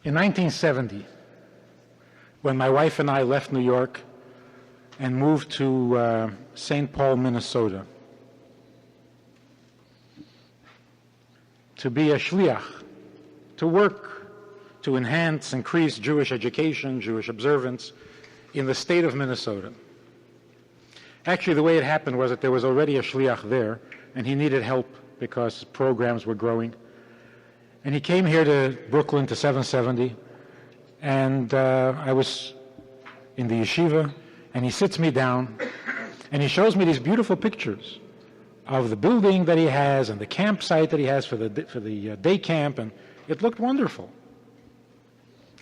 In 1970, when my wife and I left New York and moved to St. Paul, Minnesota, to be a shliach, to work to enhance, increase Jewish education, Jewish observance in the state of Minnesota. Actually, the way it happened was that there was already a shliach there, and he needed help because programs were growing. And he came here to Brooklyn to 770, and I was in the yeshiva, and he sits me down, and he shows me these beautiful pictures of the building that he has and the campsite that he has for the day camp, and it looked wonderful.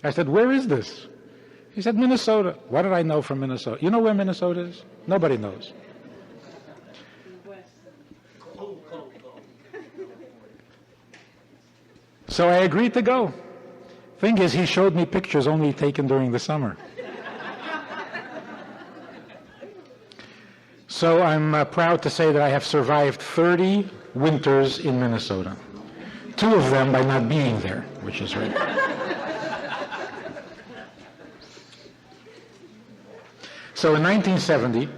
I said, "Where is this?" He said, "Minnesota." What did I know from Minnesota? You know where Minnesota is? Nobody knows. So I agreed to go. Thing is, he showed me pictures only taken during the summer. So I'm proud to say that I have survived 30 winters in Minnesota. 2 of them by not being there, which is right. So in 1970,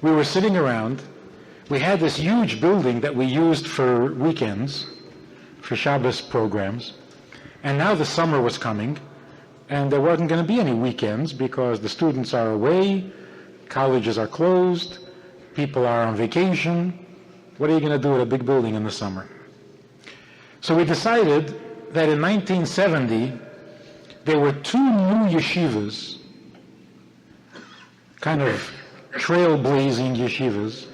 we were sitting around. We had this huge building that we used for weekends, for Shabbos programs, and now the summer was coming, and there wasn't going to be any weekends because the students are away, colleges are closed, people are on vacation. What are you going to do with a big building in the summer? So we decided that in 1970, there were 2 new yeshivas, kind of trailblazing yeshivas,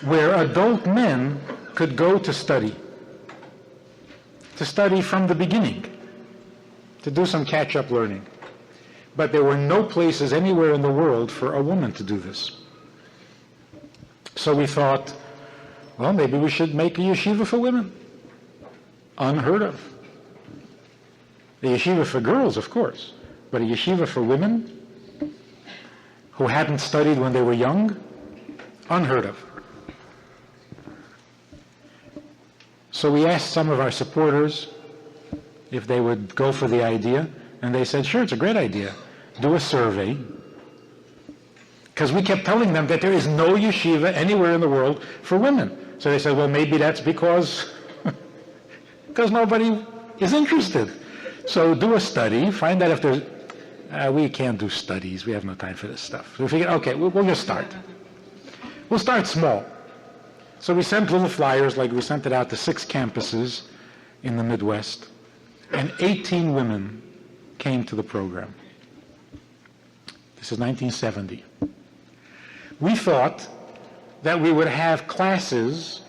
where adult men could go to study from the beginning, to do some catch-up learning. But there were no places anywhere in the world for a woman to do this. So we thought, well, maybe we should make a yeshiva for women. Unheard of. A yeshiva for girls, of course, but a yeshiva for women who hadn't studied when they were young, unheard of. So we asked some of our supporters if they would go for the idea, and they said, sure, it's a great idea. Do a survey. Because we kept telling them that there is no yeshiva anywhere in the world for women. So they said, well, maybe that's because nobody is interested. So do a study, find out if there's... we can't do studies. We have no time for this stuff. So we figured, okay, we'll just start. We'll start small. So we sent little flyers, like we sent it out to 6 campuses in the Midwest, and 18 women came to the program. This is 1970. We thought that we would have classes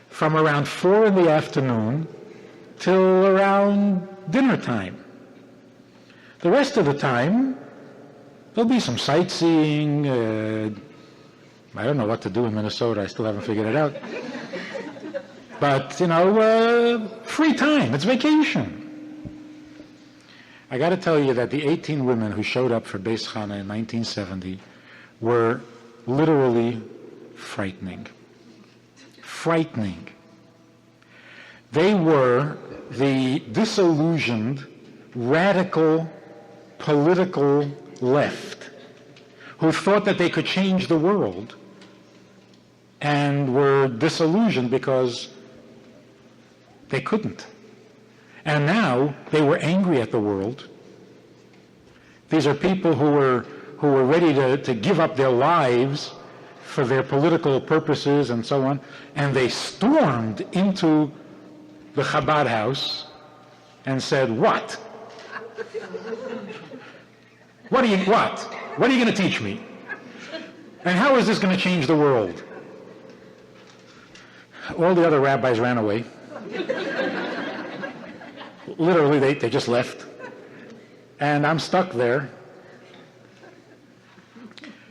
from around 4 in the afternoon till around dinner time. The rest of the time, there'll be some sightseeing. I don't know what to do in Minnesota. I still haven't figured it out. But, free time. It's vacation. I got to tell you that the 18 women who showed up for Beis Chana in 1970 were literally frightening. Frightening. They were the disillusioned, radical, political left who thought that they could change the world and were disillusioned because they couldn't. And now they were angry at the world. These are people who were ready to give up their lives for their political purposes and so on, and they stormed into the Chabad house and said, what? What are you going to teach me? And how is this going to change the world? All the other rabbis ran away. Literally, they just left. And I'm stuck there.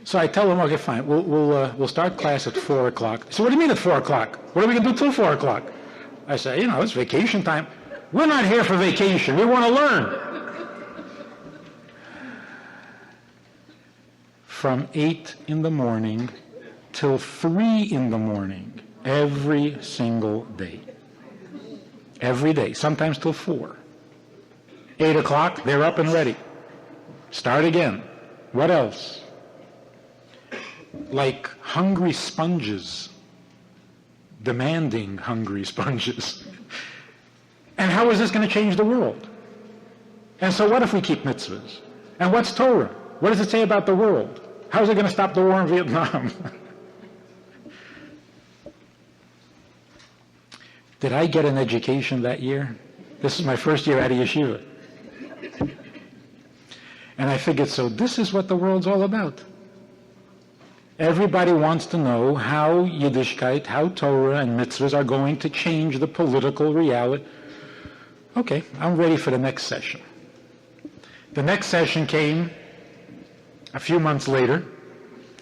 So I tell them, okay, fine, we'll start class at 4 o'clock. So what do you mean at 4 o'clock? What are we going to do till 4 o'clock? I say, it's vacation time. We're not here for vacation. We want to learn. From 8 in the morning till 3 in the morning, every single day. Every day, sometimes till 4. 8 o'clock, they're up and ready. Start again. What else? Like hungry sponges, demanding hungry sponges. And how is this going to change the world? And so what if we keep mitzvahs? And what's Torah? What does it say about the world? How is it going to stop the war in Vietnam? Did I get an education that year? This is my first year out of yeshiva. And I figured, so this is what the world's all about. Everybody wants to know how Yiddishkeit, how Torah and mitzvahs are going to change the political reality. Okay, I'm ready for the next session. The next session came a few months later,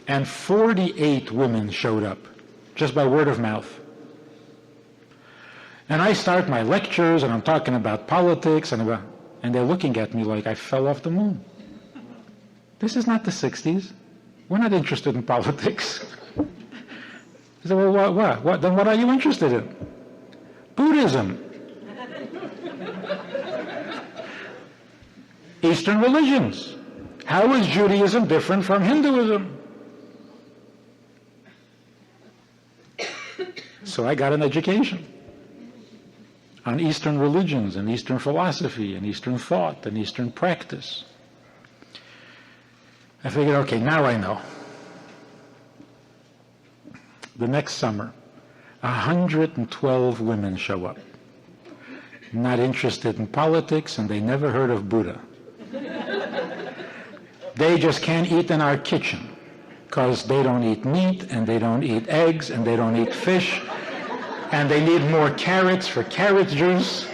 and 48 women showed up, just by word of mouth. And I start my lectures, and I'm talking about politics, and they're looking at me like I fell off the moon. This is not the 60s. We're not interested in politics. I said, well, what? Then what are you interested in? Buddhism. Eastern religions. How is Judaism different from Hinduism? So I got an education on Eastern religions and Eastern philosophy and Eastern thought and Eastern practice. I figured, okay, now I know. The next summer, 112 women show up. Not interested in politics, and they never heard of Buddha. They just can't eat in our kitchen because they don't eat meat, and they don't eat eggs, and they don't eat fish, and they need more carrots for carrot juice.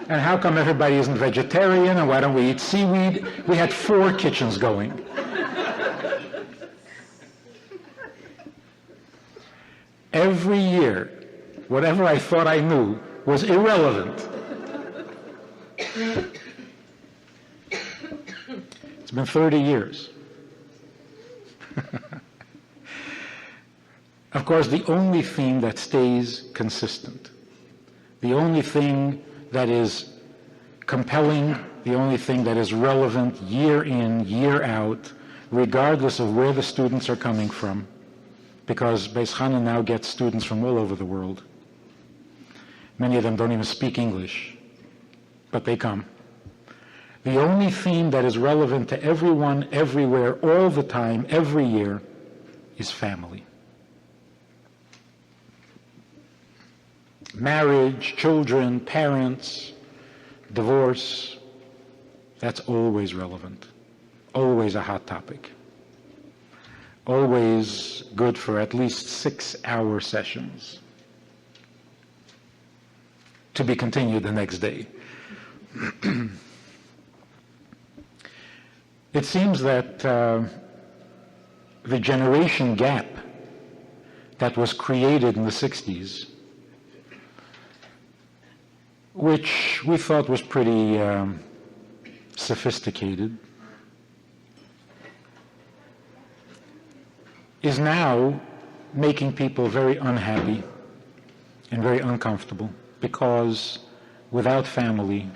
And how come everybody isn't vegetarian, and why don't we eat seaweed? We had 4 kitchens going. Every year, whatever I thought I knew was irrelevant. It's been 30 years. Of course, the only thing that stays consistent, the only thing that is compelling, the only thing that is relevant year in, year out, regardless of where the students are coming from, because Beis Chana now gets students from all over the world. Many of them don't even speak English, but they come. The only theme that is relevant to everyone, everywhere, all the time, every year, is family. Marriage, children, parents, divorce, that's always relevant, always a hot topic, always good for at least 6-hour sessions, to be continued the next day. It seems that the generation gap that was created in the 60s, which we thought was pretty sophisticated, is now making people very unhappy and very uncomfortable, because without family,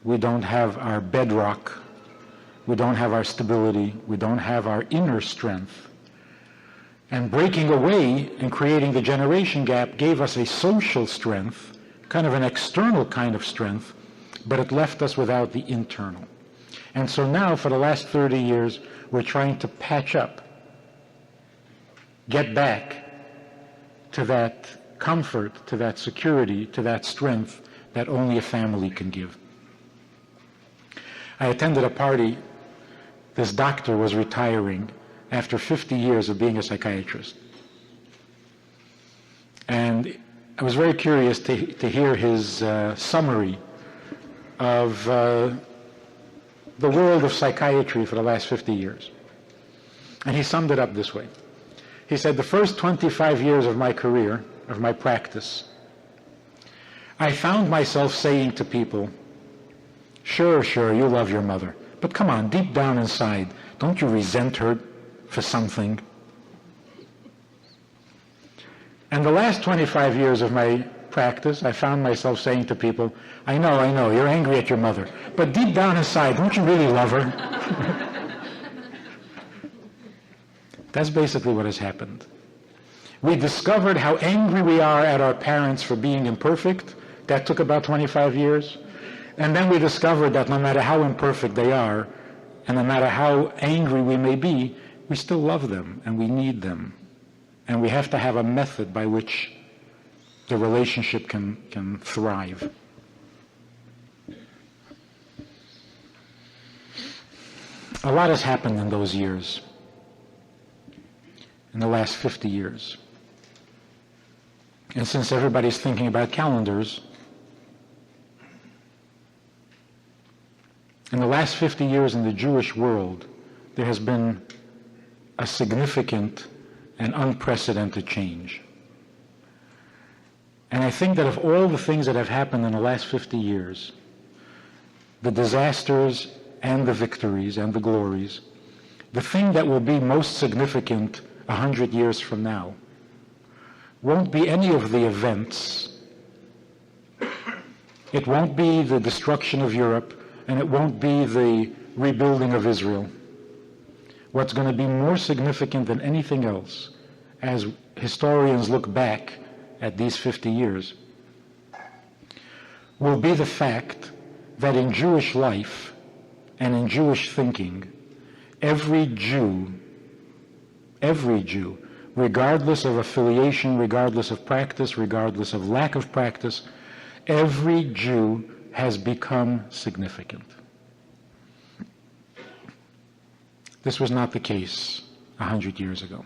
we don't have our bedrock, we don't have our stability, we don't have our inner strength. And breaking away and creating the generation gap gave us a social strength, kind of an external kind of strength, but it left us without the internal. And so now, for the last 30 years, we're trying to patch up, get back to that comfort, to that security, to that strength that only a family can give. I attended a party. This doctor was retiring after 50 years of being a psychiatrist. And I was very curious to hear his summary of the world of psychiatry for the last 50 years. And he summed it up this way. He said, the first 25 years of my career, of my practice, I found myself saying to people, sure, you love your mother, but come on, deep down inside, don't you resent her for something? And the last 25 years of my practice, I found myself saying to people, I know, you're angry at your mother, but deep down inside, don't you really love her? That's basically what has happened. We discovered how angry we are at our parents for being imperfect. That took about 25 years. And then we discovered that no matter how imperfect they are, and no matter how angry we may be, we still love them and we need them. And we have to have a method by which the relationship can thrive. A lot has happened in those years, in the last 50 years. And since everybody's thinking about calendars, in the last 50 years in the Jewish world, there has been a significant and unprecedented change. And I think that of all the things that have happened in the last 50 years, the disasters and the victories and the glories, the thing that will be most significant 100 years from now won't be any of the events. It won't be the destruction of Europe, and it won't be the rebuilding of Israel. What's going to be more significant than anything else, as historians look back at these 50 years, will be the fact that in Jewish life and in Jewish thinking, every Jew, regardless of affiliation, regardless of practice, regardless of lack of practice, every Jew has become significant. This was not the case 100 years ago.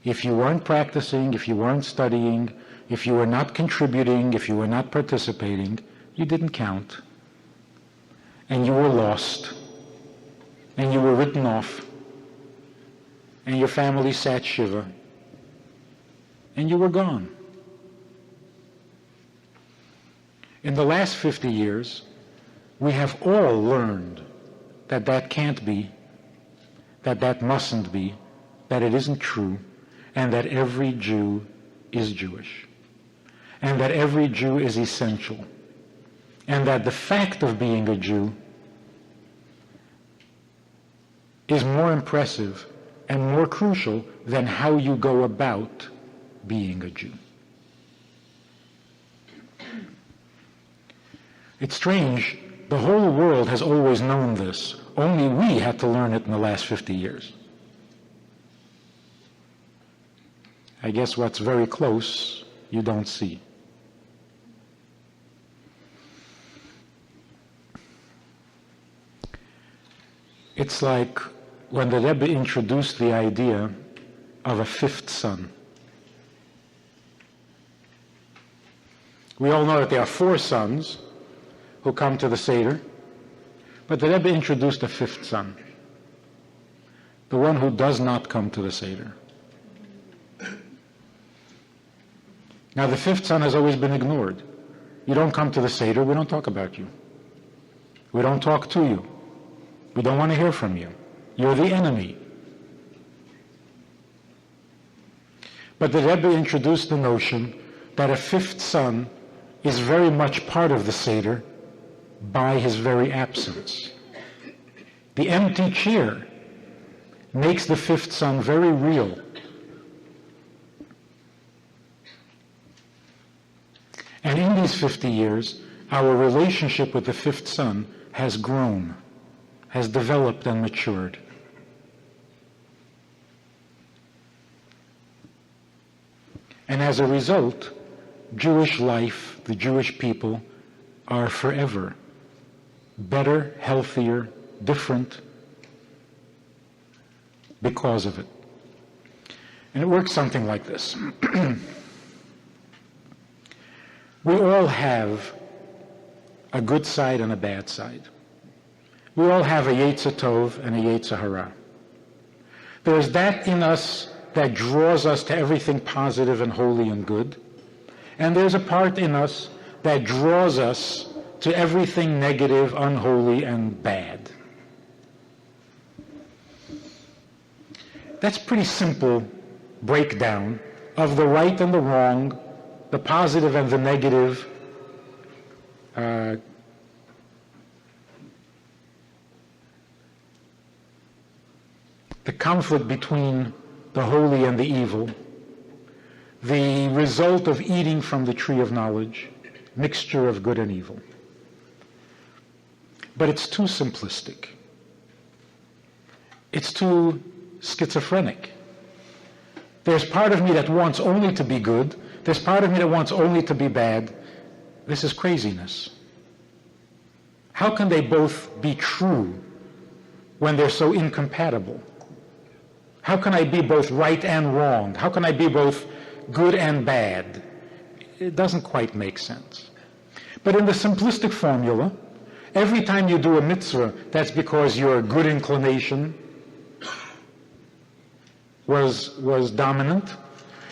If you weren't practicing, if you weren't studying, if you were not contributing, if you were not participating, you didn't count. And you were lost. And you were written off. And your family sat shiva. And you were gone. In the last 50 years, we have all learned that that can't be, that that mustn't be, that it isn't true, and that every Jew is Jewish, and that every Jew is essential, and that the fact of being a Jew is more impressive and more crucial than how you go about being a Jew. It's strange, the whole world has always known this, only we had to learn it in the last 50 years. I guess what's very close, you don't see. It's like when the Rabbi introduced the idea of a fifth son. We all know that there are 4 sons who come to the Seder, but the Rebbe introduced a 5th son, the one who does not come to the Seder. Now the 5th son has always been ignored. You don't come to the Seder, we don't talk about you. We don't talk to you. We don't want to hear from you. You're the enemy. But the Rebbe introduced the notion that a 5th son is very much part of the Seder by his very absence. The empty chair makes the 5th son very real. And in these 50 years, our relationship with the 5th son has grown, has developed and matured. And as a result, Jewish life, the Jewish people, are forever better, healthier, different because of it. And it works something like this. We all have a good side and a bad side. We all have a Yetzer Tov and a Yetzer Hara. There's that in us that draws us to everything positive and holy and good. And there's a part in us that draws us to everything negative, unholy, and bad. That's pretty simple breakdown of the right and the wrong, the positive and the negative, the conflict between the holy and the evil, the result of eating from the tree of knowledge, mixture of good and evil. But it's too simplistic. It's too schizophrenic. There's part of me that wants only to be good. There's part of me that wants only to be bad. This is craziness. How can they both be true when they're so incompatible? How can I be both right and wrong? How can I be both good and bad? It doesn't quite make sense. But in the simplistic formula, every time you do a mitzvah, that's because your good inclination was dominant.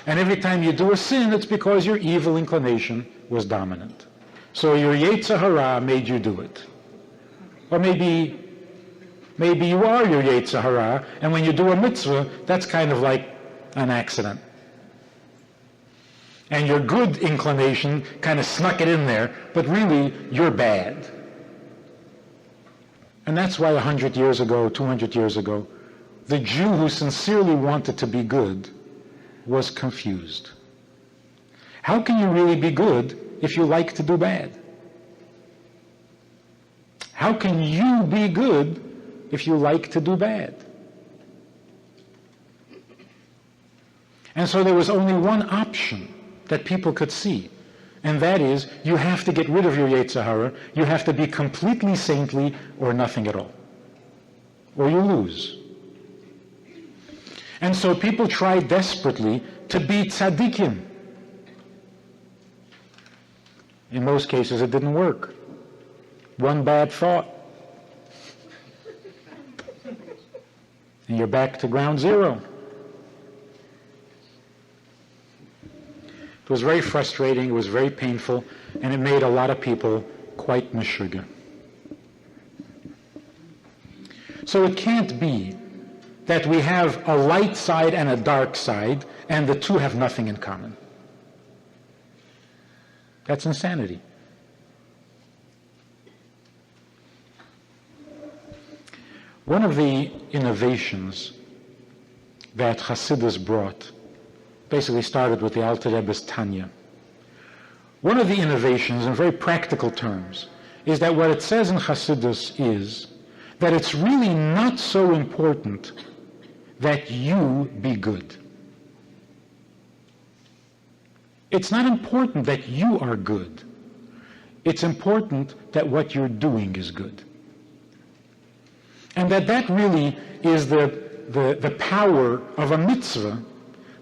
And every time you do a sin, it's because your evil inclination was dominant. So your Yetzer Hara made you do it. Or maybe you are your Yetzer Hara, and when you do a mitzvah, that's kind of like an accident. And your good inclination kind of snuck it in there, but really, you're bad. And that's why 100 years ago, 200 years ago, the Jew who sincerely wanted to be good was confused. How can you really be good if you like to do bad? How can you be good if you like to do bad? And so there was only one option that people could see, and that is you have to get rid of your Yetzer Hara, you have to be completely saintly or nothing at all, or you lose. And so people try desperately to be tzaddikim. In most cases it didn't work. One bad thought, and you're back to ground zero. It was very frustrating, it was very painful, and it made a lot of people quite meshuggah. So it can't be that we have a light side and a dark side, and the two have nothing in common. That's insanity. One of the innovations that Hasidus brought basically started with the Alter Rebbe's Tanya. One of the innovations, in very practical terms, is that what it says in Hasidus is that it's really not so important that you be good. It's not important that you are good. It's important that what you're doing is good. And that really is the power of a mitzvah.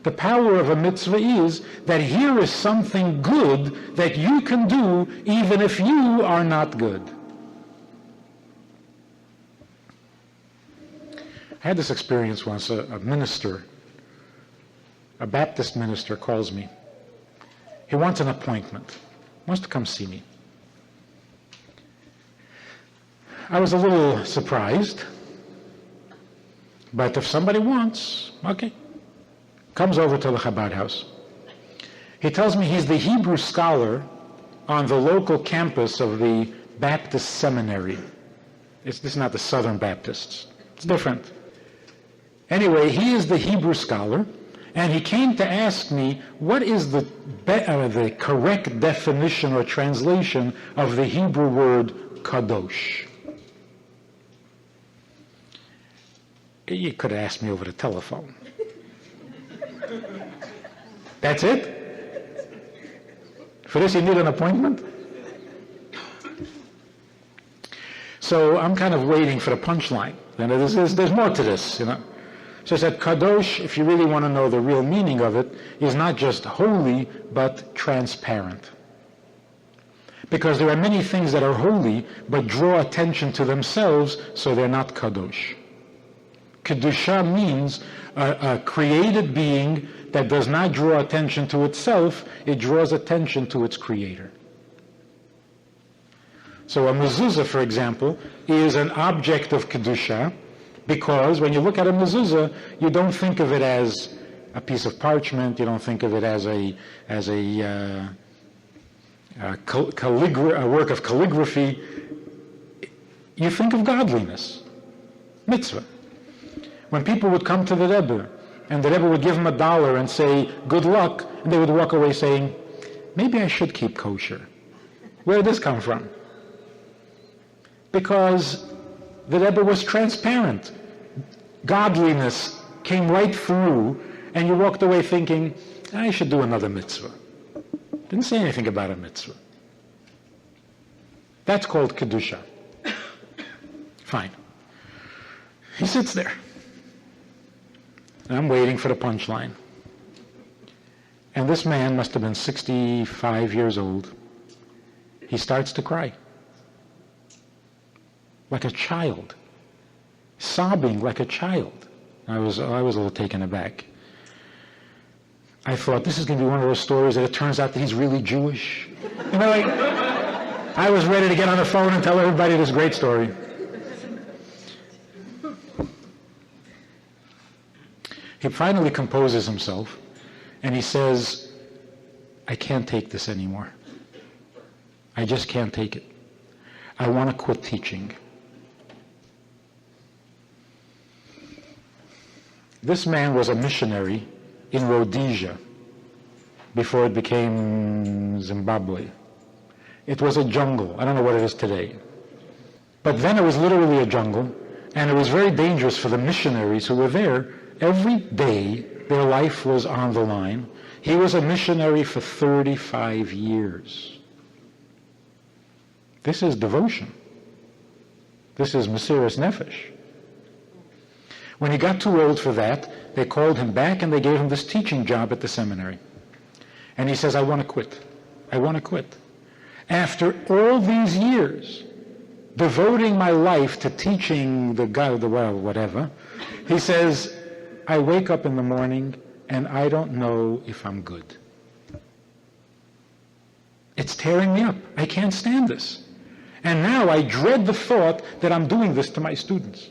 The power of a mitzvah is that here is something good that you can do even if you are not good. I had this experience once. A minister, a Baptist minister, calls me. He wants an appointment, wants to come see me. I was a little surprised, but if somebody wants, okay. Comes over to the Chabad house. He tells me he's the Hebrew scholar on the local campus of the Baptist seminary. This is not the Southern Baptists. It's different. Anyway, he is the Hebrew scholar, and he came to ask me what is the correct definition or translation of the Hebrew word kadosh. You could have asked me over the telephone. That's it? For this you need an appointment? So I'm kind of waiting for the punchline. And there's more to this, you know. So I said, Kadosh, if you really want to know the real meaning of it, is not just holy, but transparent. Because there are many things that are holy, but draw attention to themselves, so they're not Kadosh. Kedusha means a created being that does not draw attention to itself, it draws attention to its creator. So a mezuzah, for example, is an object of Kedusha, because when you look at a mezuzah, you don't think of it as a piece of parchment. You don't think of it as a work of calligraphy. You think of godliness, mitzvah. When people would come to the Rebbe, and the Rebbe would give them $1 and say, good luck, and they would walk away saying, maybe I should keep kosher. Where did this come from? Because the Rebbe was transparent. Godliness came right through, and you walked away thinking, I should do another mitzvah. Didn't say anything about a mitzvah. That's called Kedusha. Fine. He sits there. And I'm waiting for the punchline. And this man must have been 65 years old. He starts to cry. Like a child. Sobbing like a child. I was a little taken aback. I thought, this is going to be one of those stories that it turns out that he's really Jewish. You know, like, I was ready to get on the phone and tell everybody this great story. He finally composes himself, and he says, I can't take this anymore. I just can't take it. I want to quit teaching. This man was a missionary in Rhodesia before it became Zimbabwe. It was a jungle. I don't know what it is today. But then it was literally a jungle, and it was very dangerous for the missionaries who were there. Every day, their life was on the line. He was a missionary for 35 years. This is devotion. This is Mesiras Nefesh. When he got too old for that, they called him back and they gave him this teaching job at the seminary. And he says, I want to quit. I want to quit. After all these years, devoting my life to teaching the God, the world, whatever, he says, I wake up in the morning and I don't know if I'm good. It's tearing me up. I can't stand this. And now I dread the thought that I'm doing this to my students.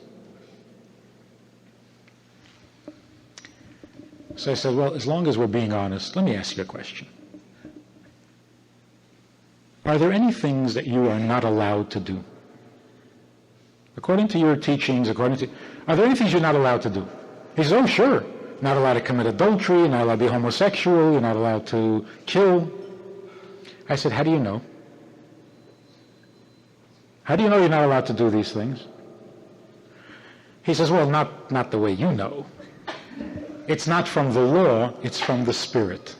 So I said, well, as long as we're being honest, let me ask you a question. Are there any things that you are not allowed to do? According to your teachings, are there any things you're not allowed to do? He says, oh, sure. Not allowed to commit adultery, you're not allowed to be homosexual, you're not allowed to kill. I said, how do you know? How do you know you're not allowed to do these things? He says, well, not the way you know. It's not from the law, it's from the Spirit.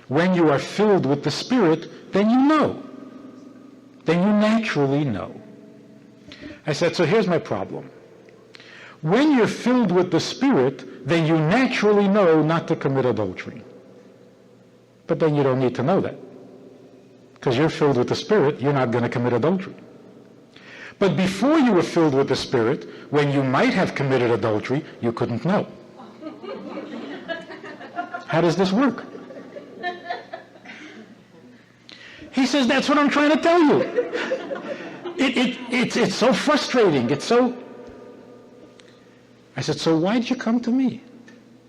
When you are filled with the Spirit, then you know. Then you naturally know. I said, so here's my problem. When you're filled with the Spirit, then you naturally know not to commit adultery. But then you don't need to know that. Because you're filled with the Spirit, you're not going to commit adultery. But before you were filled with the Spirit, when you might have committed adultery, you couldn't know. How does this work? He says, that's what I'm trying to tell you. It's so frustrating. It's so... I said, so why did you come to me?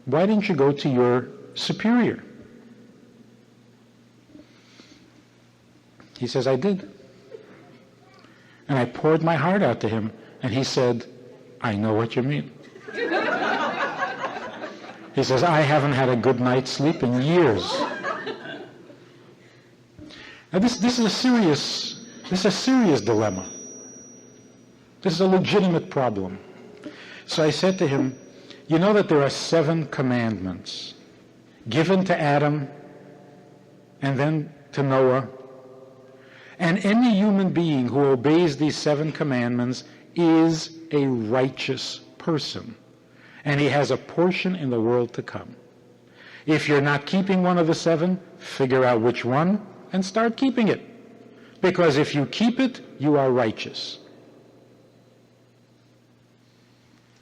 Why didn't you go to your superior? He says, I did. And I poured my heart out to him, and he said, I know what you mean. He says, I haven't had a good night's sleep in years. Now this is a serious dilemma. This is a legitimate problem. So I said to him, you know that there are 7 commandments given to Adam and then to Noah. And any human being who obeys these 7 commandments is a righteous person. And he has a portion in the world to come. If you're not keeping one of the 7, figure out which one and start keeping it. Because if you keep it, you are righteous.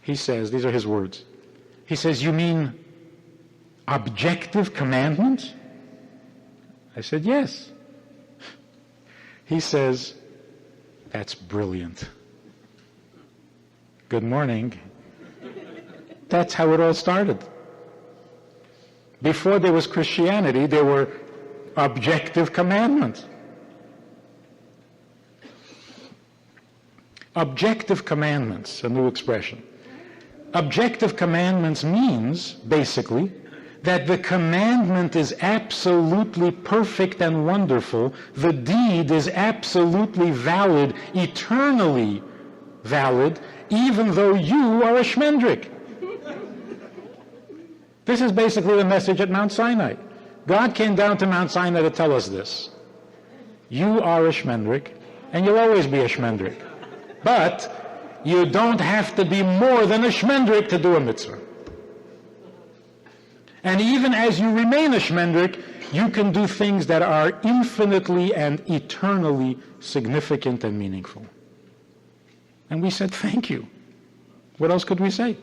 He says, these are his words. He says, you mean objective commandments? I said, yes. He says, that's brilliant. Good morning. That's how it all started. Before there was Christianity, there were objective commandments. Objective commandments, a new expression. Objective commandments means, basically, that the commandment is absolutely perfect and wonderful. The deed is absolutely valid, eternally valid, even though you are a shmendrik. This is basically the message at Mount Sinai. God came down to Mount Sinai to tell us this. You are a shmendrik, and you'll always be a shmendrik. But you don't have to be more than a shmendrik to do a mitzvah. And even as you remain a shmendrik, you can do things that are infinitely and eternally significant and meaningful. And we said, thank you. What else could we say?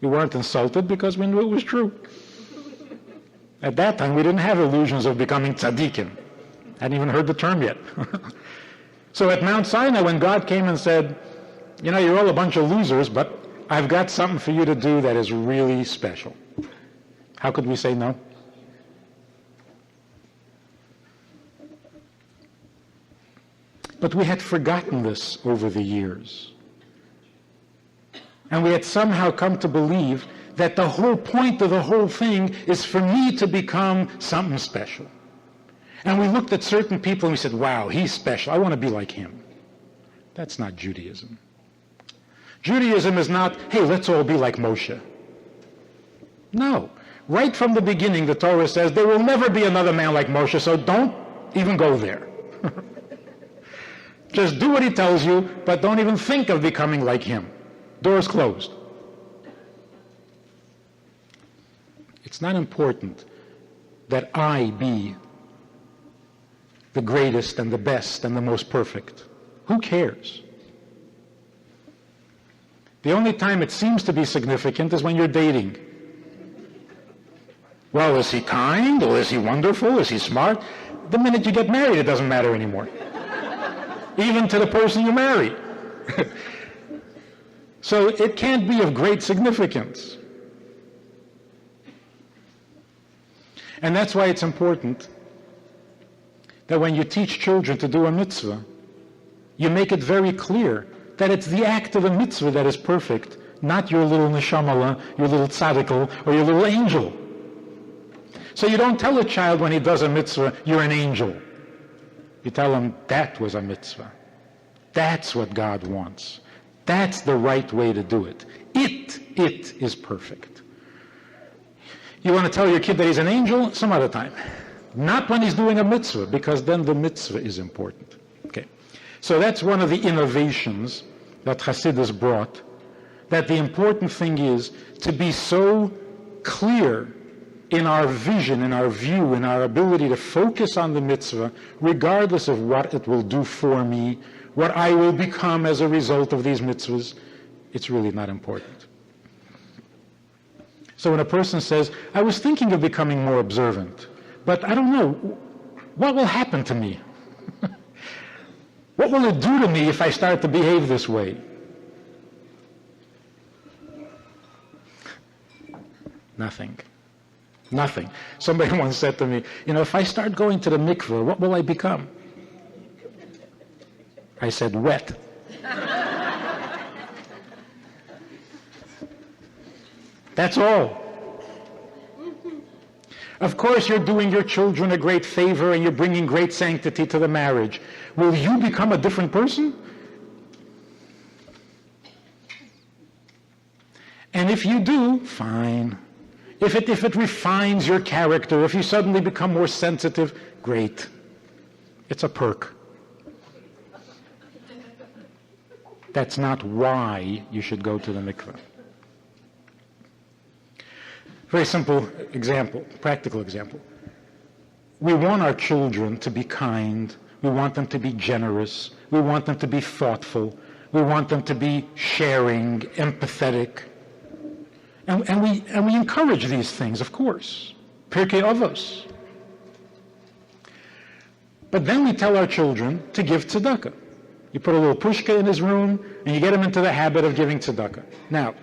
We weren't insulted because we knew it was true. At that time, we didn't have illusions of becoming tzaddikim. Hadn't even heard the term yet. So at Mount Sinai, when God came and said, you know, you're all a bunch of losers, but I've got something for you to do that is really special. How could we say no? But we had forgotten this over the years. And we had somehow come to believe that the whole point of the whole thing is for me to become something special. And we looked at certain people and we said, wow, he's special. I want to be like him. That's not Judaism. Judaism is not, hey, let's all be like Moshe. No. Right from the beginning, the Torah says there will never be another man like Moshe, so don't even go there. Just do what he tells you, but don't even think of becoming like him. Doors closed. It's not important that I be the greatest and the best and the most perfect. Who cares? The only time it seems to be significant is when you're dating. Well, is he kind? Or is he wonderful? Is he smart? The minute you get married, it doesn't matter anymore. Even to the person you marry. So it can't be of great significance. And that's why it's important that when you teach children to do a mitzvah, you make it very clear that it's the act of a mitzvah that is perfect, not your little neshamala, your little tzaddikel, or your little angel. So you don't tell a child when he does a mitzvah, you're an angel. You tell him, that was a mitzvah. That's what God wants. That's the right way to do it. It is perfect. You want to tell your kid that he's an angel? Some other time. Not when he's doing a mitzvah, because then the mitzvah is important. Okay. So that's one of the innovations that Hasidus brought, that the important thing is to be so clear in our vision, in our view, in our ability to focus on the mitzvah, regardless of what it will do for me, what I will become as a result of these mitzvahs. It's really not important. So when a person says, I was thinking of becoming more observant, but I don't know, what will happen to me? What will it do to me if I start to behave this way? Nothing. Nothing. Somebody once said to me, you know, if I start going to the mikveh, what will I become? I said, wet. That's all. Of course, you're doing your children a great favor and you're bringing great sanctity to the marriage. Will you become a different person? And if you do, fine. If it refines your character, if you suddenly become more sensitive, great. It's a perk. That's not why you should go to the mikveh. Very simple example, practical example. We want our children to be kind. We want them to be generous. We want them to be thoughtful. We want them to be sharing, empathetic. And we encourage these things, of course. Pirkei Avos. But then we tell our children to give tzedakah. You put a little pushka in his room, and you get him into the habit of giving tzedakah. Now,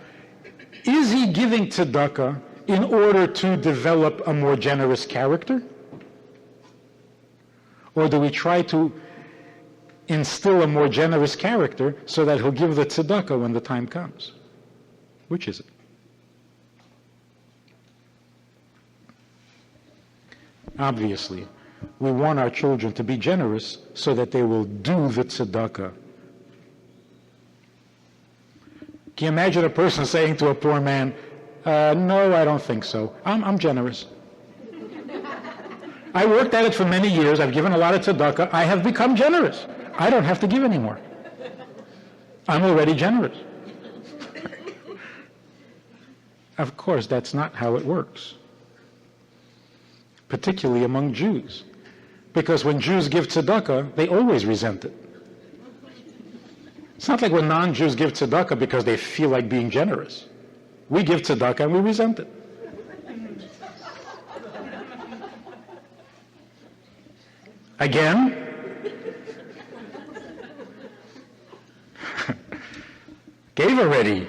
is he giving tzedakah in order to develop a more generous character? Or do we try to instill a more generous character so that he'll give the tzedakah when the time comes? Which is it? Obviously, we want our children to be generous so that they will do the tzedakah. Can you imagine a person saying to a poor man, no, I don't think so. I'm generous. I worked at it for many years. I've given a lot of tzedakah. I have become generous. I don't have to give anymore. I'm already generous. Of course, that's not how it works, particularly among Jews. Because when Jews give tzedakah, they always resent it. It's not like when non-Jews give tzedakah because they feel like being generous. We give tzedakah and we resent it. Again, gave already.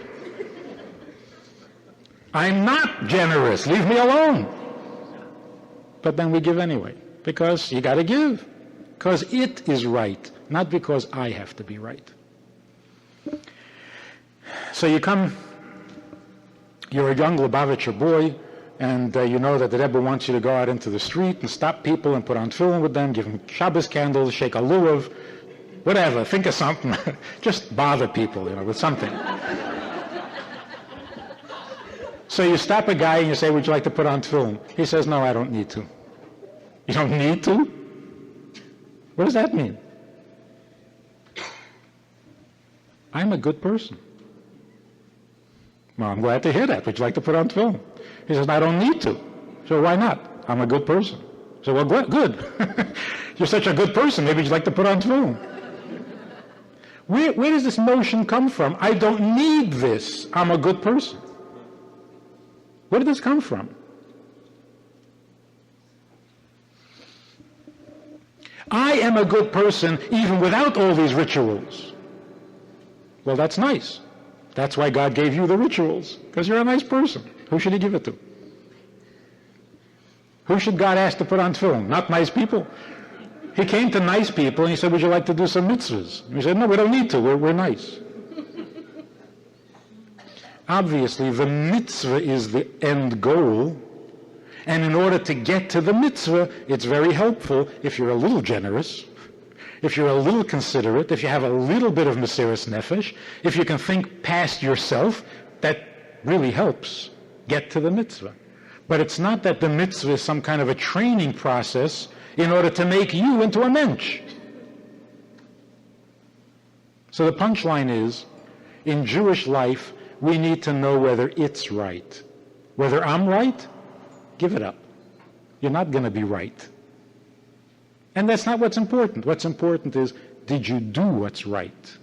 I'm not generous. Leave me alone. But then we give anyway, because you got to give. Because it is right, not because I have to be right. So you come, you're a young Lubavitcher boy, and you know that the Rebbe wants you to go out into the street and stop people and put on tefillin with them, give them Shabbos candles, shake a lulav, whatever, think of something. Just bother people, with something. So you stop a guy and you say, would you like to put on tefillin? He says, no, I don't need to. You don't need to? What does that mean? I'm a good person. Well, I'm glad to hear that. Would you like to put on tefillin? He says, I don't need to. So why not? I'm a good person. So, well, good. You're such a good person. Maybe you'd like to put on tefillin. Where does this notion come from? I don't need this. I'm a good person. Where did this come from? I am a good person even without all these rituals. Well, that's nice. That's why God gave you the rituals, because you're a nice person. Who should he give it to? Who should God ask to put on tefillin? Not nice people. He came to nice people and he said, would you like to do some mitzvahs? And we said, no, we don't need to. We're nice. Obviously, the mitzvah is the end goal. And in order to get to the mitzvah, it's very helpful if you're a little generous, if you're a little considerate, if you have a little bit of mesiras nefesh, if you can think past yourself, that really helps get to the mitzvah. But it's not that the mitzvah is some kind of a training process in order to make you into a mensch. So the punchline is, in Jewish life, we need to know whether it's right. Whether I'm right, give it up. You're not going to be right. And that's not what's important. What's important is, did you do what's right?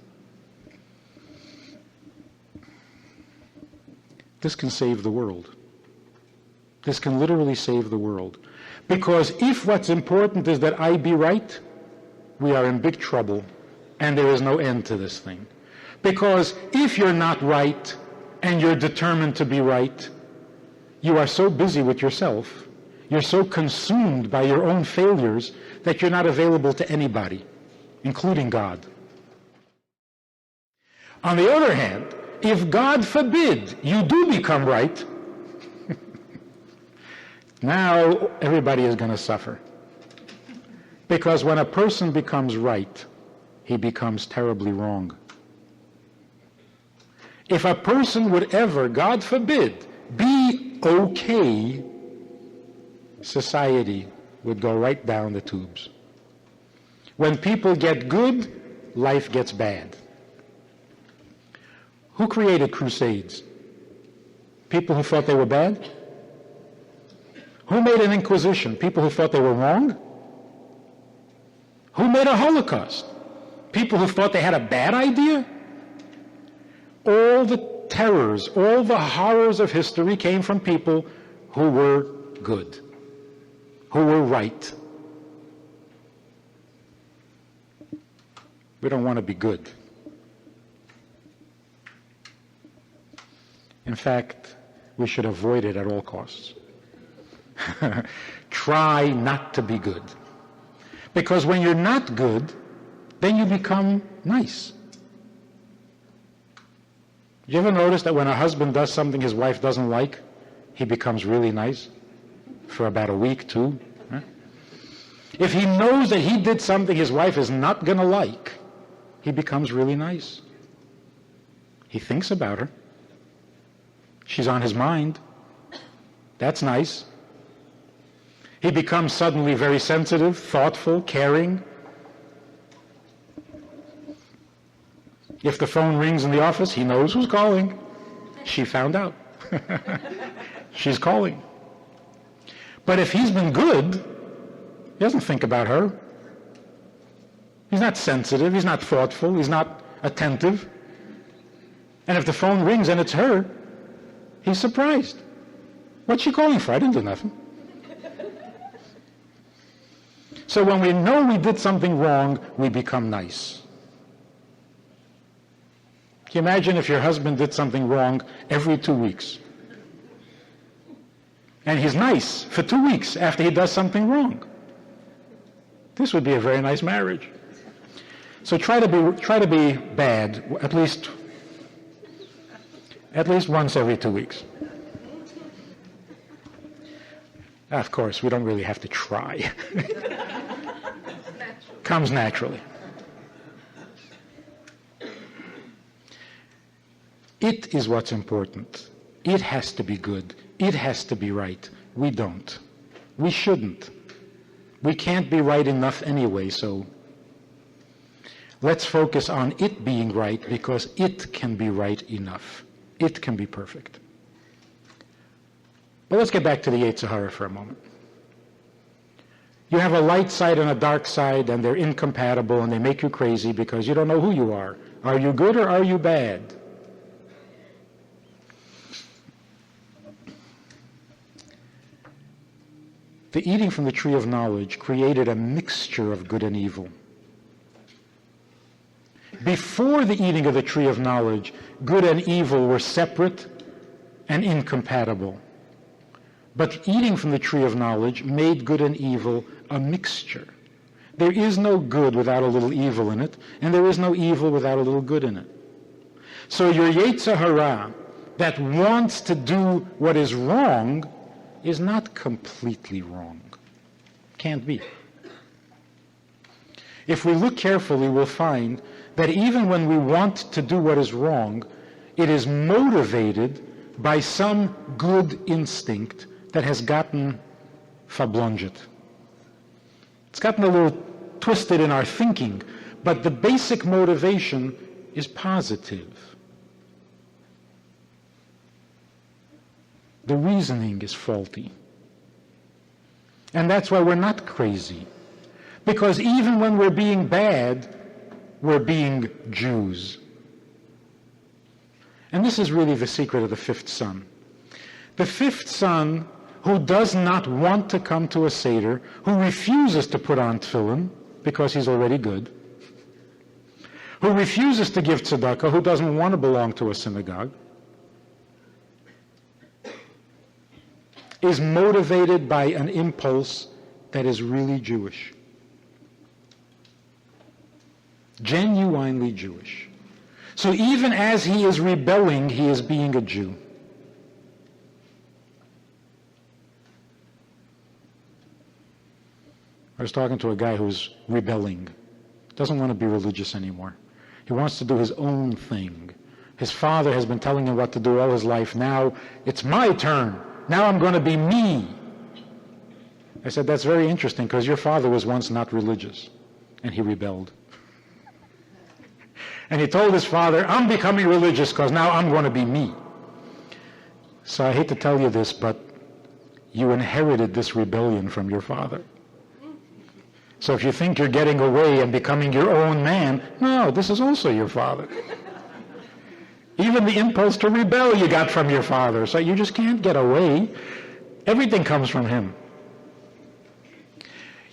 This can save the world. This can literally save the world. Because if what's important is that I be right, we are in big trouble, and there is no end to this thing. Because if you're not right, and you're determined to be right, you are so busy with yourself, you're so consumed by your own failures, that you're not available to anybody, including God. On the other hand, if God forbid you do become right, now everybody is going to suffer. Because when a person becomes right, he becomes terribly wrong. If a person would ever, God forbid, be okay, society would go right down the tubes. When people get good, life gets bad. Who created crusades? People who thought they were bad? Who made an inquisition? People who thought they were wrong? Who made a Holocaust? People who thought they had a bad idea? All the terrors, all the horrors of history came from people who were good, who were right. We don't want to be good. In fact, we should avoid it at all costs. Try not to be good. Because when you're not good, then you become nice. You ever notice that when a husband does something his wife doesn't like, he becomes really nice for about a week, 2? Huh? If he knows that he did something his wife is not going to like, he becomes really nice. He thinks about her. She's on his mind. That's nice. He becomes suddenly very sensitive, thoughtful, caring. If the phone rings in the office, he knows who's calling. She found out. She's calling. But if he's been good, he doesn't think about her. He's not sensitive, he's not thoughtful, he's not attentive. And if the phone rings and it's her, he's surprised. What's she calling for? I didn't do nothing. So when we know we did something wrong, we become nice. Can you imagine if your husband did something wrong every 2 weeks? And he's nice for 2 weeks after he does something wrong. This would be a very nice marriage. So try to be bad at least once every 2 weeks. Of course, we don't really have to try. Comes naturally. It is what's important. It has to be good. It has to be right. We don't. We shouldn't. We can't be right enough anyway, so let's focus on it being right because it can be right enough. It can be perfect. But let's get back to the Yetzer Hara for a moment. You have a light side and a dark side, and they're incompatible, and they make you crazy because you don't know who you are. Are you good or are you bad? The eating from the tree of knowledge created a mixture of good and evil. Before the eating of the tree of knowledge, good and evil were separate and incompatible. But eating from the tree of knowledge made good and evil a mixture. There is no good without a little evil in it, and there is no evil without a little good in it. So your Yetzer Hara that wants to do what is wrong is not completely wrong. Can't be. If we look carefully, we'll find that even when we want to do what is wrong, it is motivated by some good instinct that has gotten verblonget. It's gotten a little twisted in our thinking, but the basic motivation is positive. The reasoning is faulty. And that's why we're not crazy. Because even when we're being bad, we're being Jews. And this is really the secret of the fifth son. The fifth son who does not want to come to a Seder, who refuses to put on tefillin because he's already good, who refuses to give tzedakah, who doesn't want to belong to a synagogue, is motivated by an impulse that is really Jewish. Genuinely Jewish. So even as he is rebelling, he is being a Jew. I was talking to a guy who's rebelling, doesn't want to be religious anymore. He wants to do his own thing. His father has been telling him what to do all his life. Now it's my turn. Now I'm going to be me. I said, that's very interesting because your father was once not religious and he rebelled. And he told his father, I'm becoming religious because now I'm going to be me. So I hate to tell you this, but you inherited this rebellion from your father. So if you think you're getting away and becoming your own man, no, this is also your father. Even the impulse to rebel you got from your father, so you just can't get away. Everything comes from him.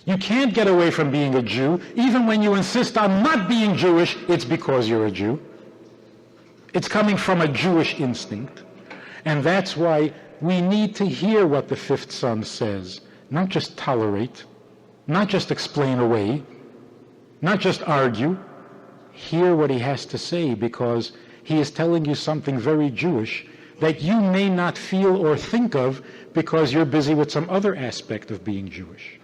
You can't get away from being a Jew. Even when you insist on not being Jewish, it's because you're a Jew. It's coming from a Jewish instinct. And that's why we need to hear what the fifth son says, not just tolerate, not just explain away, not just argue. Hear what he has to say, because he is telling you something very Jewish that you may not feel or think of because you're busy with some other aspect of being Jewish.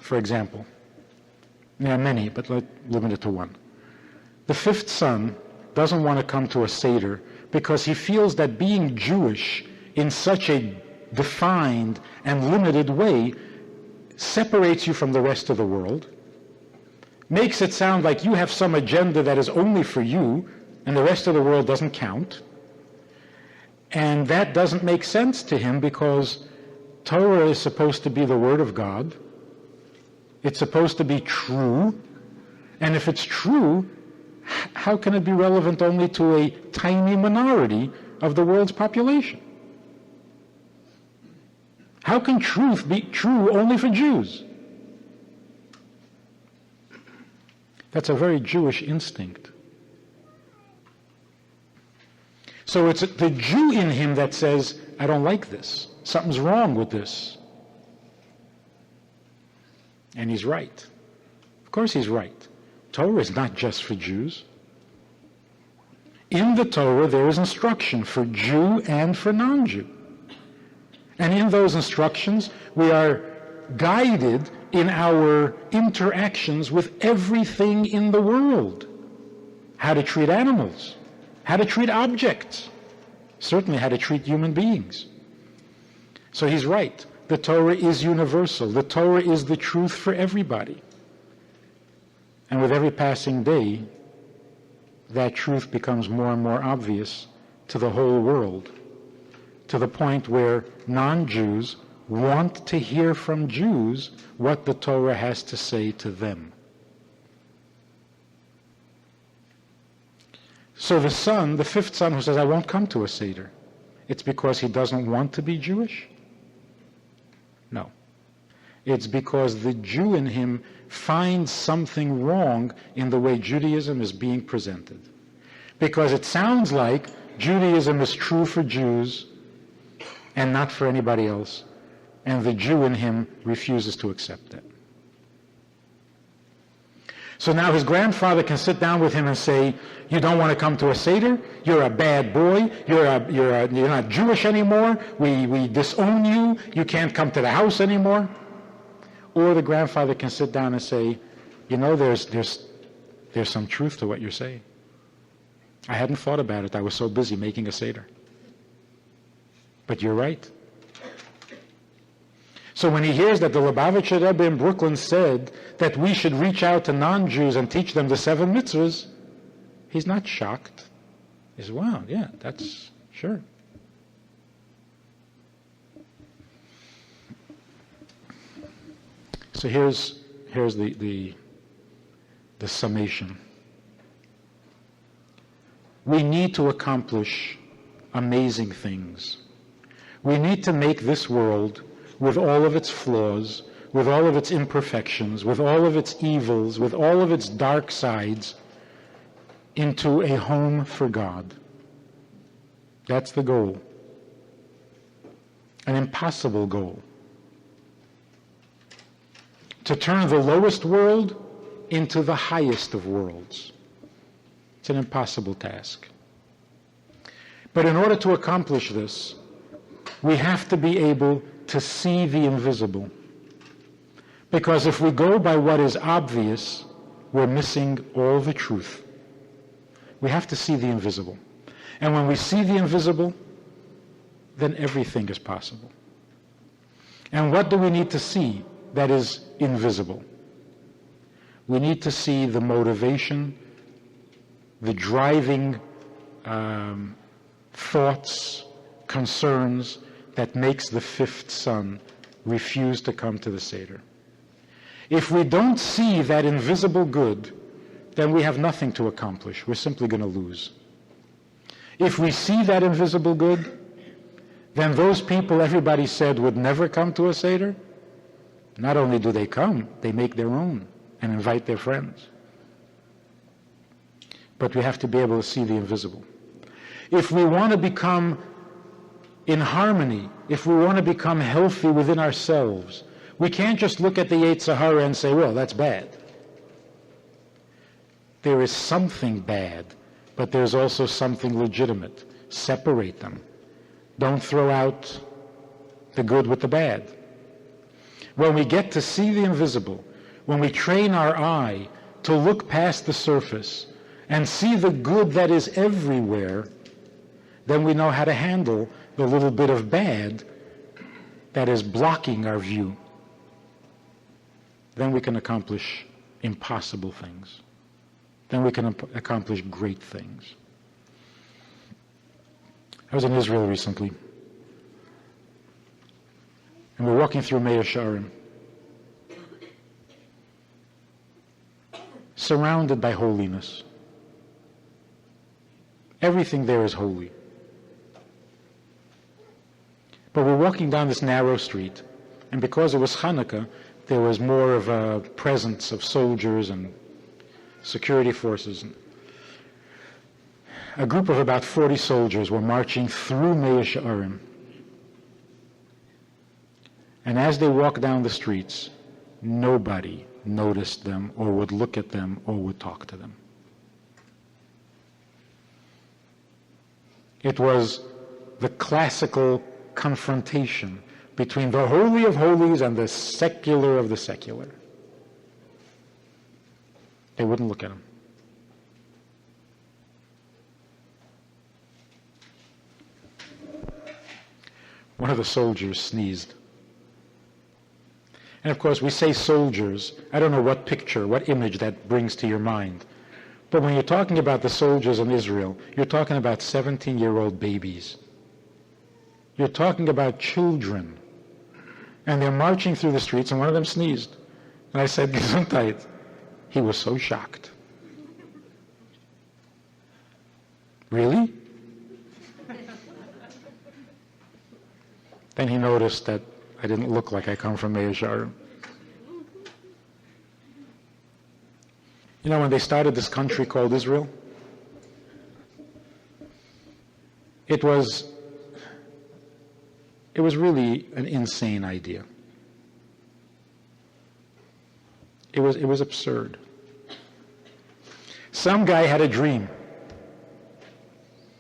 For example, there are many, but let's limit it to one. The fifth son doesn't want to come to a Seder because he feels that being Jewish in such a defined and limited way separates you from the rest of the world, makes it sound like you have some agenda that is only for you and the rest of the world doesn't count. And that doesn't make sense to him, because Torah is supposed to be the Word of God. It's supposed to be true. And if it's true, how can it be relevant only to a tiny minority of the world's population? How can truth be true only for Jews? That's a very Jewish instinct. So it's the Jew in him that says, I don't like this. Something's wrong with this. And he's right. Of course he's right. Torah is not just for Jews. In the Torah there is instruction for Jew and for non-Jew. And in those instructions we are guided in our interactions with everything in the world. How to treat animals, how to treat objects, certainly how to treat human beings. So he's right. The Torah is universal. The Torah is the truth for everybody. And with every passing day, that truth becomes more and more obvious to the whole world, to the point where non-Jews want to hear from Jews what the Torah has to say to them. So the son, the fifth son who says, I won't come to a Seder, it's because he doesn't want to be Jewish? No. It's because the Jew in him finds something wrong in the way Judaism is being presented. Because it sounds like Judaism is true for Jews and not for anybody else, and the Jew in him refuses to accept it. So now his grandfather can sit down with him and say, you don't want to come to a Seder? You're a bad boy. You're not Jewish anymore. We disown you. You can't come to the house anymore. Or the grandfather can sit down and say, you know, there's some truth to what you're saying. I hadn't thought about it. I was so busy making a Seder. But you're right. So when he hears that the Lubavitcher Rebbe in Brooklyn said that we should reach out to non-Jews and teach them the 7 mitzvahs, he's not shocked. He says, wow, yeah, that's sure. So here's the summation. We need to accomplish amazing things. We need to make this world, with all of its flaws, with all of its imperfections, with all of its evils, with all of its dark sides, into a home for God. That's the goal. An impossible goal. To turn the lowest world into the highest of worlds. It's an impossible task. But in order to accomplish this, we have to be able to see the invisible. Because if we go by what is obvious, we're missing all the truth. We have to see the invisible. And when we see the invisible, then everything is possible. And what do we need to see that is invisible? We need to see the motivation, the driving thoughts, concerns that makes the fifth son refuse to come to the Seder. If we don't see that invisible good, then we have nothing to accomplish. We're simply going to lose. If we see that invisible good, then those people everybody said would never come to a Seder, not only do they come, they make their own and invite their friends. But we have to be able to see the invisible. if we want to become in harmony, if we want to become healthy within ourselves, we can't just look at the Yetzer Hara and say, well, that's bad. There is something bad, but there's also something legitimate. Separate them. Don't throw out the good with the bad. When we get to see the invisible, when we train our eye to look past the surface and see the good that is everywhere, then we know how to handle the little bit of bad that is blocking our view. Then we can accomplish impossible things. Then we can accomplish great things. I was in Israel recently, and we're walking through Mea Shearim, surrounded by holiness. Everything there is holy. But we're walking down this narrow street, and because it was Hanukkah, there was more of a presence of soldiers and security forces. A group of about 40 soldiers were marching through Mea Shearim. And as they walked down the streets, nobody noticed them or would look at them or would talk to them. It was the classical confrontation between the Holy of Holies and the secular of the secular. They wouldn't look at him. One of the soldiers sneezed. And of course, we say soldiers. I don't know what picture, what image that brings to your mind. But when you're talking about the soldiers in Israel, you're talking about 17-year-old babies. You're talking about children. And they're marching through the streets, and one of them sneezed. And I said, Gesundheit. He was so shocked. Really? Then he noticed that I didn't look like I come from Mea Shearim. You know, when they started this country called Israel, it was really an insane idea. It was absurd. Some guy had a dream.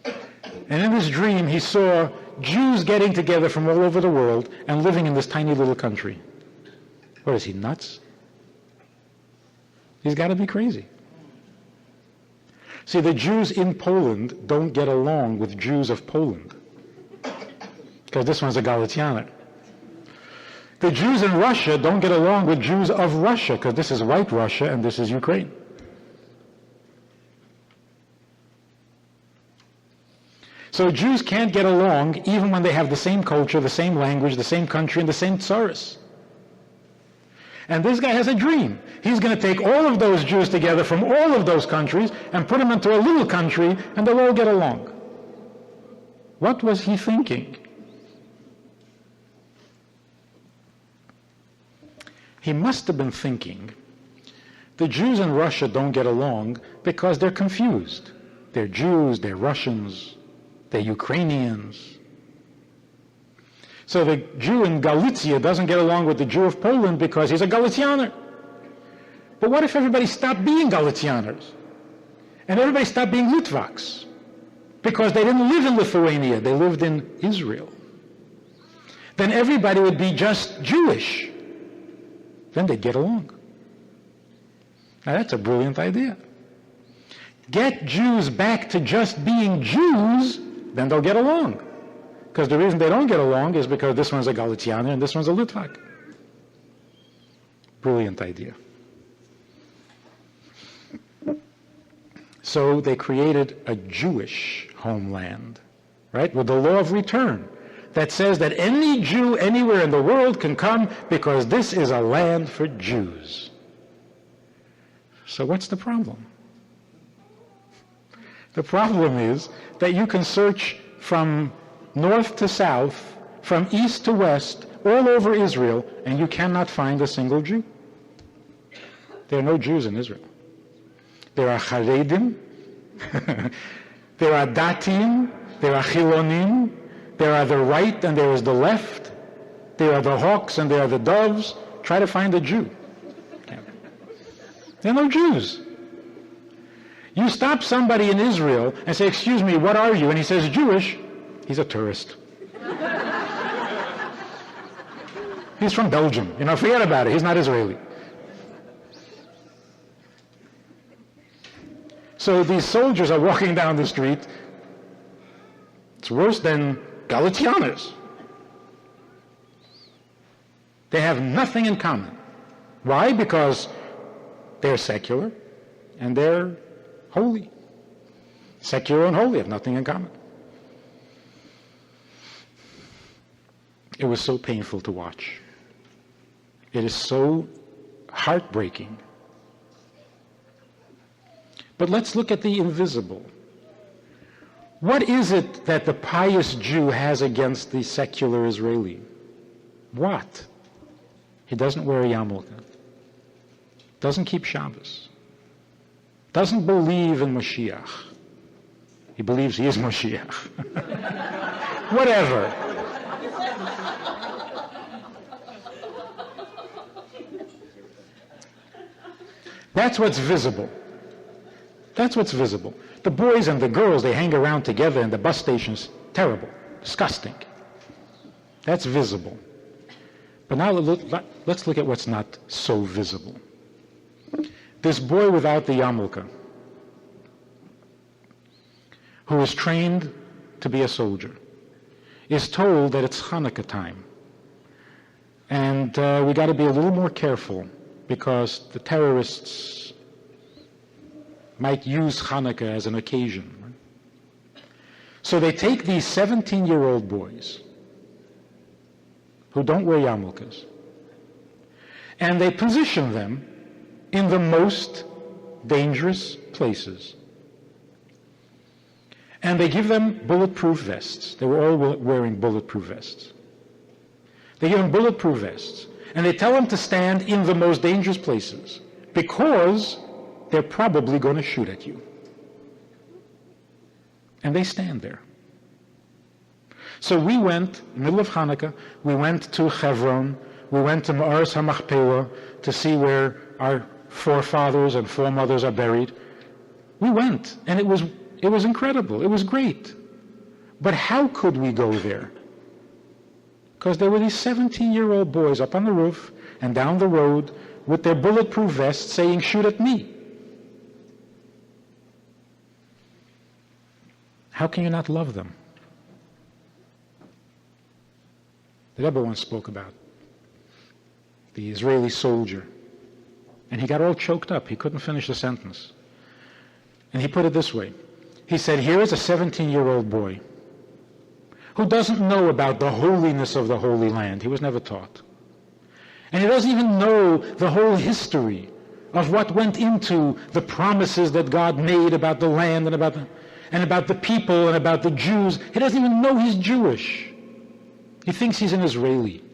And in this dream, he saw Jews getting together from all over the world and living in this tiny little country. What is he, nuts? He's got to be crazy. See, the Jews in Poland don't get along with Jews of Poland, because this one's a Galicianer. The Jews in Russia don't get along with Jews of Russia, because this is white Russia and this is Ukraine. So Jews can't get along even when they have the same culture, the same language, the same country, and the same tsaris. And this guy has a dream. He's going to take all of those Jews together from all of those countries and put them into a little country, and they'll all get along. What was he thinking? He must have been thinking, the Jews in Russia don't get along because they're confused. They're Jews, they're Russians, they're Ukrainians. So the Jew in Galicia doesn't get along with the Jew of Poland because he's a Galicianer. But what if everybody stopped being Galicianers? And everybody stopped being Litvaks? Because they didn't live in Lithuania, they lived in Israel. Then everybody would be just Jewish. Then they'd get along. Now that's a brilliant idea. Get Jews back to just being Jews, then they'll get along. Because the reason they don't get along is because this one's a Galicianer and this one's a Litvak. Brilliant idea. So they created a Jewish homeland, right, with the law of return that says that any Jew anywhere in the world can come because this is a land for Jews. So what's the problem? The problem is that you can search from north to south, from east to west, all over Israel, and you cannot find a single Jew. There are no Jews in Israel. There are Haredim, There are datim, there are chilonim, there are the right and there is the left, there are the hawks and there are the doves. Try to find a Jew. There are no Jews. You stop somebody in Israel and say, excuse me, what are you? And he says, Jewish. He's a tourist. He's from Belgium. Forget about it. He's not Israeli. So these soldiers are walking down the street. It's worse than Galatianers. They have nothing in common. Why? Because they're secular and they're holy. Secular and holy have nothing in common. It was so painful to watch. It is so heartbreaking. But let's look at the invisible. What is it that the pious Jew has against the secular Israeli? What? He doesn't wear a yarmulke. Doesn't keep Shabbos. Doesn't believe in Mashiach. He believes he is Mashiach. Whatever. That's what's visible. That's what's visible. The boys and the girls, they hang around together in the bus stations. Terrible. Disgusting. That's visible. But now let's look at what's not so visible. This boy without the yarmulke, who is trained to be a soldier, is told that it's Hanukkah time. And we got to be a little more careful because the terrorists might use Hanukkah as an occasion. Right? So they take these 17-year-old boys who don't wear yarmulkes, and they position them in the most dangerous places. And they give them bulletproof vests. They were all wearing bulletproof vests. They give them bulletproof vests. And they tell them to stand in the most dangerous places because they're probably going to shoot at you. And they stand there. So we went, middle of Hanukkah, we went to Hebron, we went to Ma'aras HaMachpelah to see where our forefathers and foremothers are buried. We went, and it was incredible. It was great. But how could we go there? Because there were these 17-year-old boys up on the roof and down the road with their bulletproof vests saying, shoot at me. How can you not love them? The Rabbi once spoke about the Israeli soldier, and he got all choked up. He couldn't finish the sentence. And he put it this way. He said, here is a 17-year-old boy who doesn't know about the holiness of the Holy Land. He was never taught. And he doesn't even know the whole history of what went into the promises that God made about the land and about the people and about the Jews. He doesn't even know he's Jewish. He thinks he's an Israeli.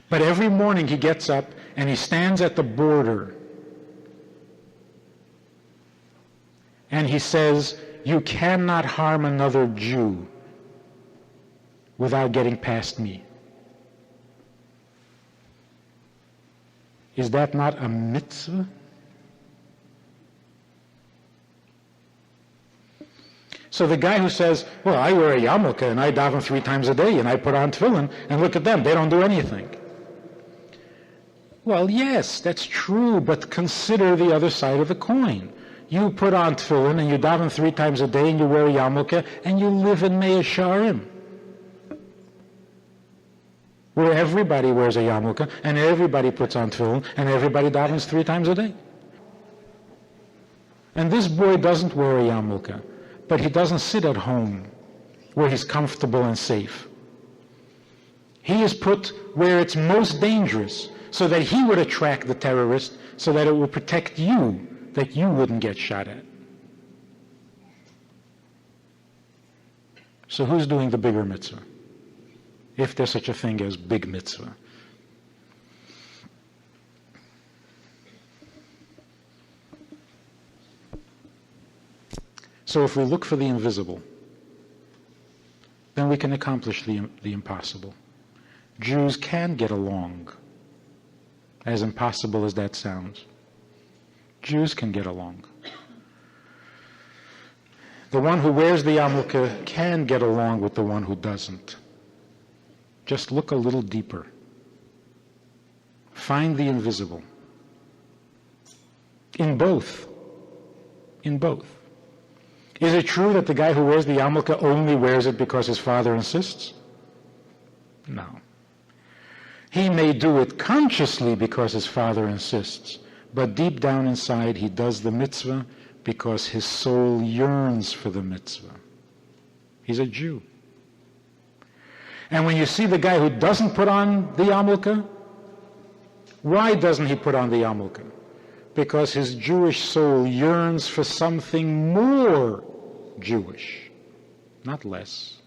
But every morning he gets up and he stands at the border and he says, you cannot harm another Jew without getting past me. Is that not a mitzvah? So the guy who says, well, I wear a yarmulke and I daven 3 times a day and I put on tefillin, and look at them, they don't do anything. Well, yes, that's true, but consider the other side of the coin. You put on tefillin and you daven 3 times a day and you wear a yarmulke and you live in Mea Shearim, where everybody wears a yarmulke and everybody puts on tefillin and everybody davens 3 times a day. And this boy doesn't wear a yarmulke, but he doesn't sit at home where he's comfortable and safe. He is put where it's most dangerous so that he would attract the terrorist, so that it would protect you, that you wouldn't get shot at. So who's doing the bigger mitzvah? If there's such a thing as big mitzvah. So if we look for the invisible, then we can accomplish the impossible. Jews can get along, as impossible as that sounds. Jews can get along. The one who wears the yarmulke can get along with the one who doesn't. Just look a little deeper. Find the invisible. In both. In both. Is it true that the guy who wears the yarmulke only wears it because his father insists? No. He may do it consciously because his father insists, but deep down inside he does the mitzvah because his soul yearns for the mitzvah. He's a Jew. And when you see the guy who doesn't put on the yarmulke, why doesn't he put on the yarmulke? Because his Jewish soul yearns for something more Jewish, not less.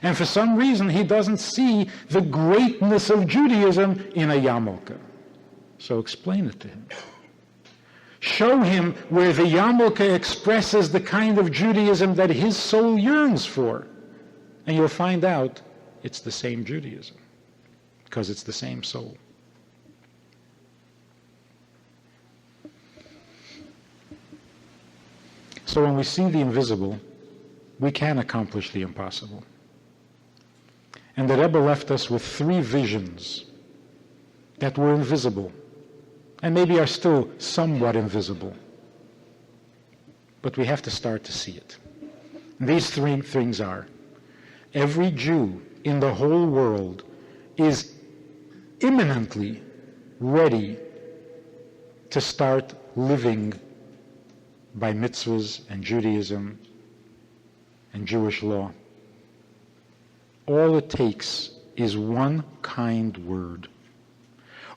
And for some reason he doesn't see the greatness of Judaism in a yarmulke. So explain it to him. Show him where the yarmulke expresses the kind of Judaism that his soul yearns for. And you'll find out it's the same Judaism, because it's the same soul. So when we see the invisible, we can accomplish the impossible. And the Rebbe left us with 3 visions that were invisible, and maybe are still somewhat invisible. But we have to start to see it. And these 3 things are: every Jew in the whole world is imminently ready to start living by mitzvahs and Judaism and Jewish law. All it takes is one kind word.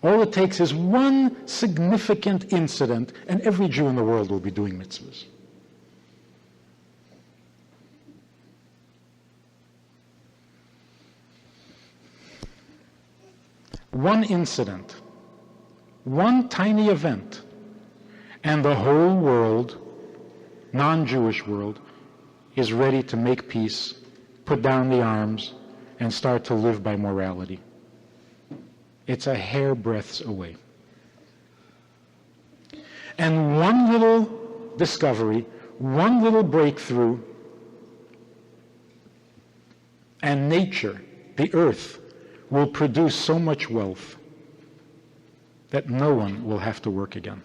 All it takes is one significant incident, and every Jew in the world will be doing mitzvahs. One incident, one tiny event, and the whole world, non-Jewish world, is ready to make peace, put down the arms, and start to live by morality. It's a hairbreadth away. And one little discovery, one little breakthrough, and nature, the earth, will produce so much wealth that no one will have to work again.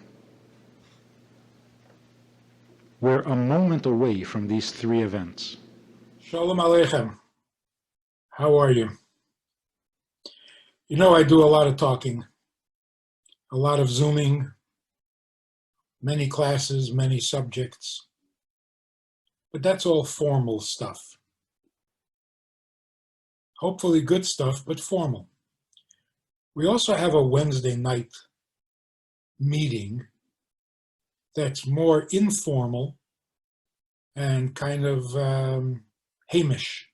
We're a moment away from these 3 events. Shalom Aleichem. How are you? You know, I do a lot of talking, a lot of Zooming, many classes, many subjects, but that's all formal stuff. Hopefully good stuff, but formal. We also have a Wednesday night meeting that's more informal and kind of Hamish.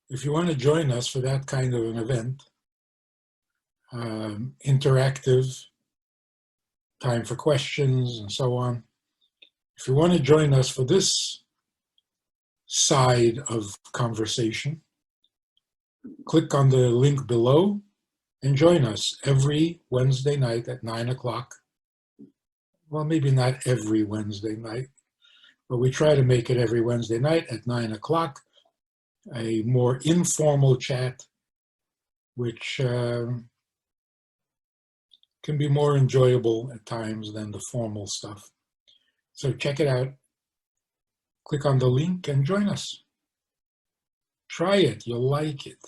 If you want to join us for that kind of an event, interactive, time for questions and so on, if you want to join us for this side of conversation, click on the link below and join us every Wednesday night at 9 o'clock. Well, maybe not every Wednesday night, but we try to make it every Wednesday night at 9 o'clock, a more informal chat, which can be more enjoyable at times than the formal stuff. So check it out. Click on the link and join us. Try it, you'll like it.